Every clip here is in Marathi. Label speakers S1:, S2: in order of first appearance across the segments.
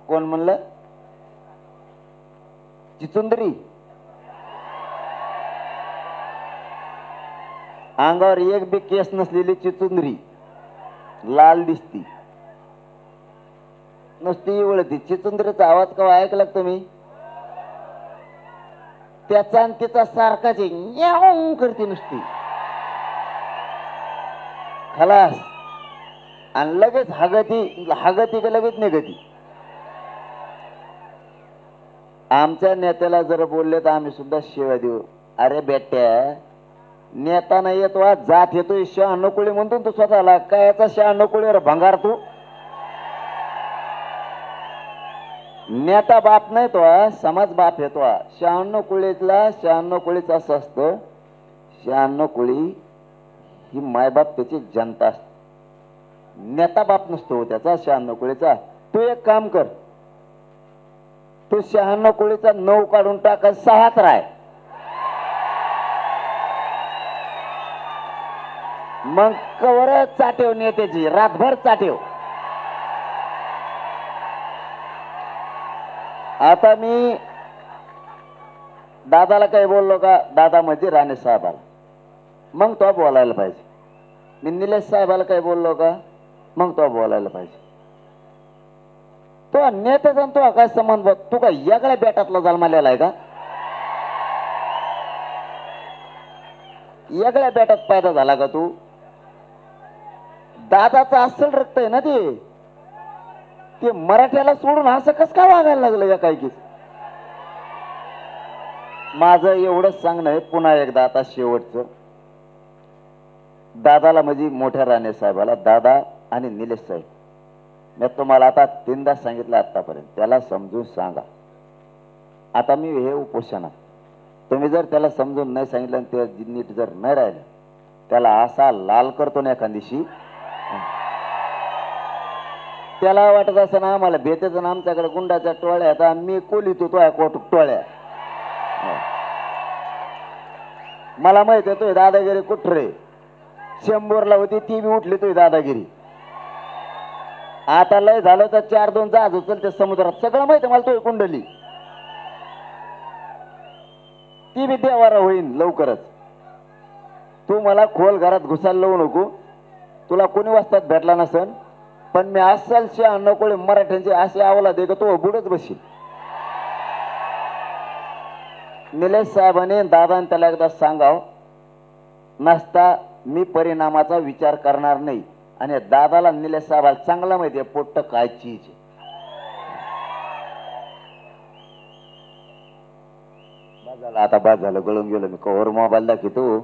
S1: कोण म्हणलं? चिचुंदरी. अंगावर एक बी केस नसलेली चिचुंदरी, लाल दिसती, नुसती वळती. चिचुंदरीचा आवाज केव्हा ऐकला तुम्ही? त्याचा आणि तिचा सारखाच न्याऊ करते नुसती, खलास. आणि लगेच हागती का लगेच निघती. आमच्या नेत्याला जर बोलले तर आम्ही सुद्धा शिव्या देऊ. अरे बेट्या, नेता नाही येतो, जात येतोय. शहाण्णव कोळी म्हणतो तू स्वतःला. काय याचा शहाण्णव कोळीवर भंगार तू? नेता बाप नाही तो, समाज बाप येतो. 96 कोळीतला 96 कोळीच असं असतं. 96 कोळी ही मायबाप त्याची जनता असते. नेता बाप नसतो त्याचा 96 कोळीचा. तू एक काम कर, तू 96 कोळीचा 9 काढून टाक, 6च राय. मग कवर चाटेव नेत्याची, रातभर चाटेव. आता मी दादाला काही बोललो का? दादा म्हणजे राणे साहेबाला, मग तो बोलायला पाहिजे. मी निलेश साहेबाला काही बोललो का? मग तो बोलायला पाहिजे. तो नेत्याचा तो काय संबंध? तू काय यागळ्या बेटातला जन्मालेला आहे का? यागळ्या बेटात पैदा झाला का तू? दादाचं अस्सल रक्त आहे ना ते मराठ्याला सोडून असं कस काय वागायला लागलं या काय की? माझं एवढंच सांगणं आहे पुन्हा एकदा, आता शेवटचं. दादाला म्हणजे मोठ्या राणे साहेबाला, दादा आणि निलेश साहेब, मी तुम्हाला आता 3दा सांगितलं आतापर्यंत, त्याला समजून सांगा. आता मी हे उपोषणात, तुम्ही जर त्याला समजून नाही सांगितलं आणि ते नीट जर नाही राहिलं, त्याला असा लाल करतो ना एखादीशी. त्याला वाटत असं ना आम्हाला भेटायचं ना, आमच्याकडे गुंडाच्या टोळ्या, आता मी कोलितो तो कोट टोळ्या. मला माहित आहे तो दादागिरी कुठरे. 100ला होती ती बी उठली तो दादागिरी. आता लय झालं तर 4-2 जहाज उचलते समुद्रात. सगळं माहित आहे मला तो कुंडली. ती बी देवारा होईन लवकरच. तू मला खोल घरात घुसायला लावू नको. तुला कोणी वाजतात भेटला नसन, पण मी असल 96 कोळी मराठ्यांचे असे आवला दे का तो बुडच बसशील. निलेश साहेबांनी दादाने त्याला एकदा सांगाव नसता मी परिणामाचा विचार करणार नाही. आणि दादाला निलेश साहेबाला चांगला माहिती आहे पोट्ट काय चीज. बाद झालं आता, बाद झालं, गळून गेलो मी. कवर मोबाईल दाखवतो.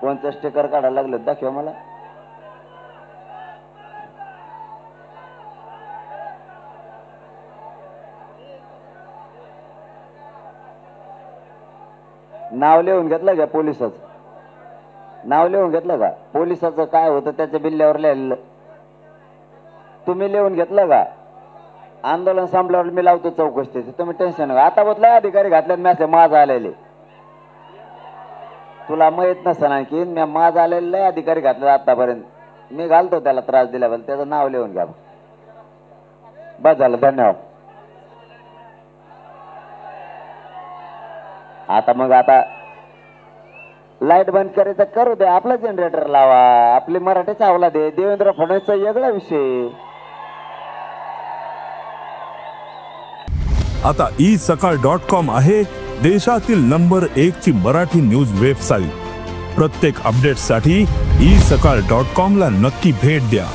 S1: कोणतं स्टिकर काढायला लागलं दाखव मला. नाव लिहून घेतलं का पोलिसाचं? नाव लिहून घेतलं का? पोलिसाचं काय होतं त्याच्या बिल्ल्यावर लिहिलेलं तुम्ही लिहून घेतलं का? आंदोलन संपल्यावर मी लावतो चौकशी, तुम्ही टेन्शन नका. आता बदला अधिकारी घातल्यात मॅसेज माझा आलेले. तुला माहित नसतं आणखी मी माझा आलेले अधिकारी घातले आतापर्यंत. मी घालतो त्याला त्रास दिल्याबद्दल. त्याचं नाव लिहून घ्या. बस झालं, धन्यवाद. आता मग आता लाईट बंद करायचं करू दे. आपला जनरेटर लावा. आपली मराठी चावला दे. देवेंद्र फडणवीसचा वेगळा विषय.
S2: आता isakal.com आहे देशातील नंबर 1 ची मराठी न्यूज वेबसाईट. प्रत्येक अपडेटसाठी isakal.com ला नक्की भेट द्या.